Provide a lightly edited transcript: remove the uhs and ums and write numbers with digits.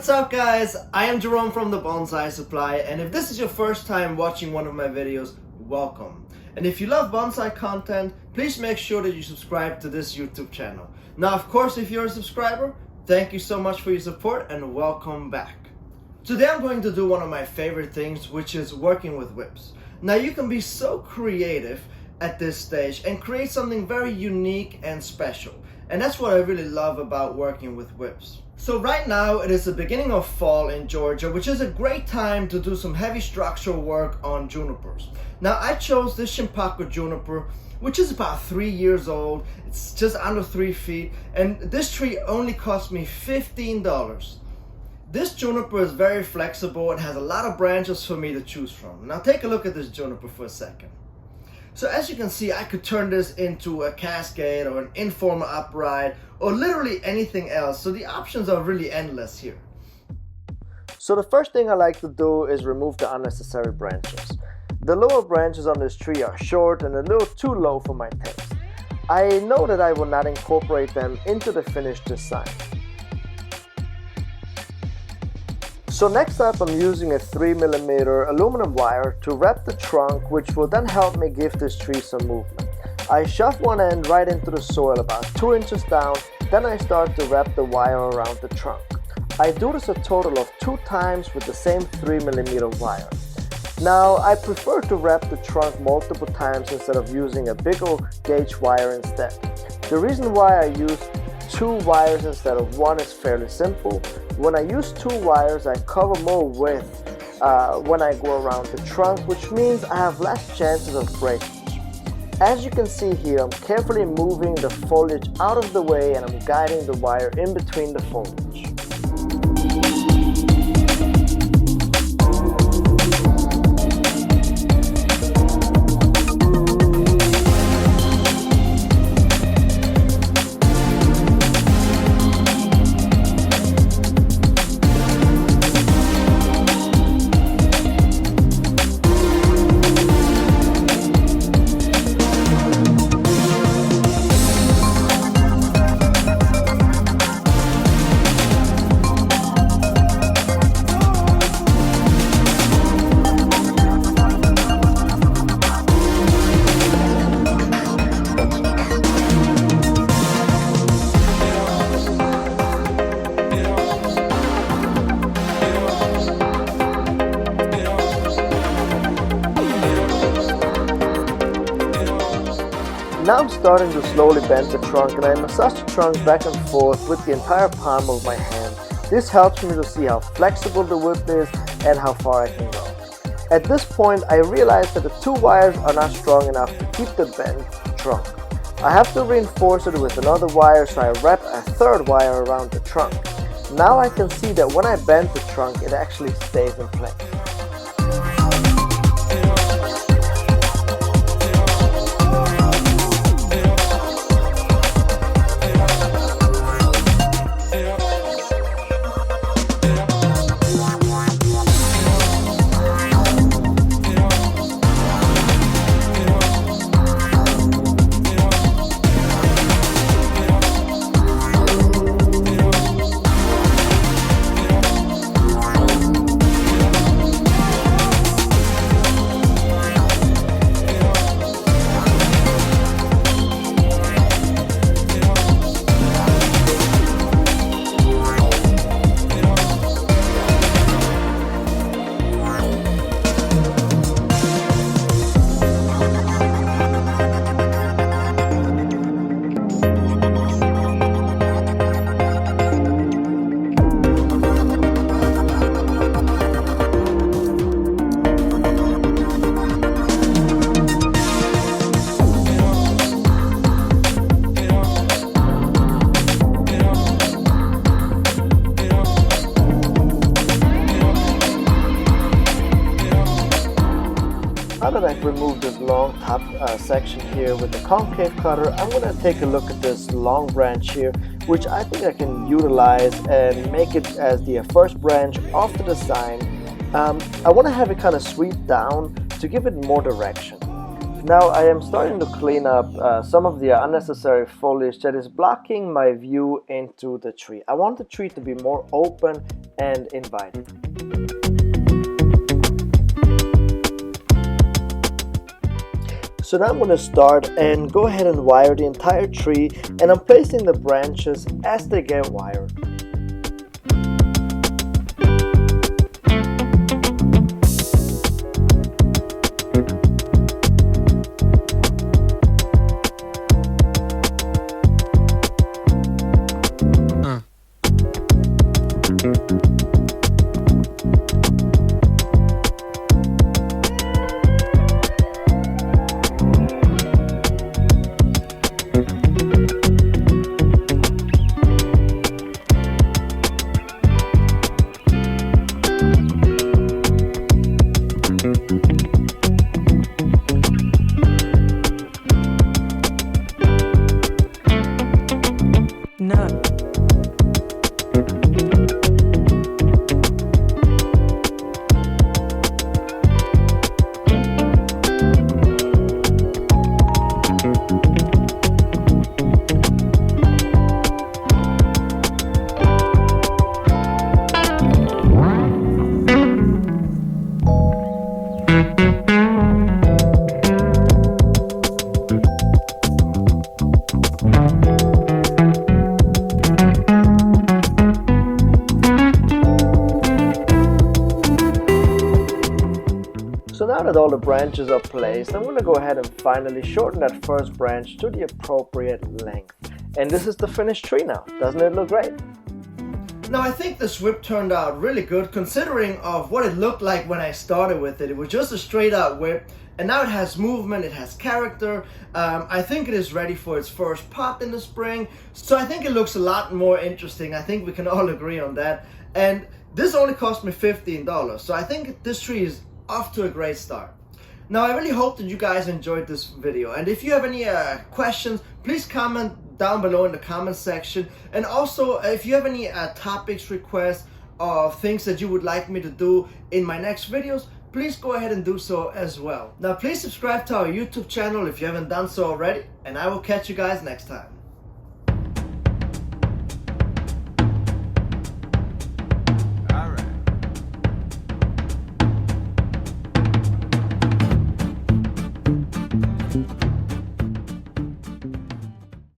What's up guys? I am Jerome from the Bonsai Supply, and if this is your first time watching one of my videos, welcome. And if you love bonsai content, please make sure that you subscribe to this YouTube channel. Now of course, if you're a subscriber, thank you so much for your support and welcome back. Today I'm going to do one of my favorite things, which is working with whips. Now you can be so creative at this stage and create something very unique and special. And that's what I really love about working with whips. So right now it is the beginning of fall in Georgia, which is a great time to do some heavy structural work on junipers. Now I chose this Shimpaku juniper, which is about 3 years old. It's just under 3 feet, and this tree only cost me $15. This juniper is very flexible and has a lot of branches for me to choose from. Now take a look at this juniper for a second. So as you can see, I could turn this into a cascade or an informal upright or literally anything else. So the options are really endless here. So the first thing I like to do is remove the unnecessary branches. The lower branches on this tree are short and a little too low for my taste. I know that I will not incorporate them into the finished design. So next up, I'm using a 3mm aluminum wire to wrap the trunk, which will then help me give this tree some movement. I shove one end right into the soil about 2 inches down, then I start to wrap the wire around the trunk. I do this a total of 2 times with the same 3mm wire. Now I prefer to wrap the trunk multiple times instead of using a big old gauge wire instead. The reason why I use 2 wires instead of 1 is fairly simple. When I use 2 wires, I cover more width when I go around the trunk, which means I have less chances of breakage. As you can see here, I'm carefully moving the foliage out of the way and I'm guiding the wire in between the foliage. Now I'm starting to slowly bend the trunk, and I massage the trunk back and forth with the entire palm of my hand. This helps me to see how flexible the whip is and how far I can go. At this point, I realize that the 2 wires are not strong enough to keep the bent trunk. I have to reinforce it with another wire, so I wrap a 3rd wire around the trunk. Now I can see that when I bend the trunk, it actually stays in place. Now that I've removed this long top section here with the concave cutter, I'm going to take a look at this long branch here, which I think I can utilize and make it as the first branch of the design. I want to have it kind of sweep down to give it more direction. Now I am starting to clean up some of the unnecessary foliage that is blocking my view into the tree. I want the tree to be more open and inviting. So now I'm going to start and go ahead and wire the entire tree, and I'm placing the branches as they get wired. So now that all the branches are placed, I'm going to go ahead and finally shorten that first branch to the appropriate length. And this is the finished tree now. Doesn't it look great? Now I think this whip turned out really good considering of what it looked like when I started with it. It was just a straight out whip, and now it has movement, it has character. I think it is ready for its first pop in the spring. So I think it looks a lot more interesting. I think we can all agree on that. And this only cost me $15. So I think this tree is off to a great start. Now I really hope that you guys enjoyed this video, and if you have any questions, please comment down below in the comment section. And also if you have any topics, requests, or things that you would like me to do in my next videos, please go ahead and do so as well. Now please subscribe to our YouTube channel if you haven't done so already, and I will catch you guys next time.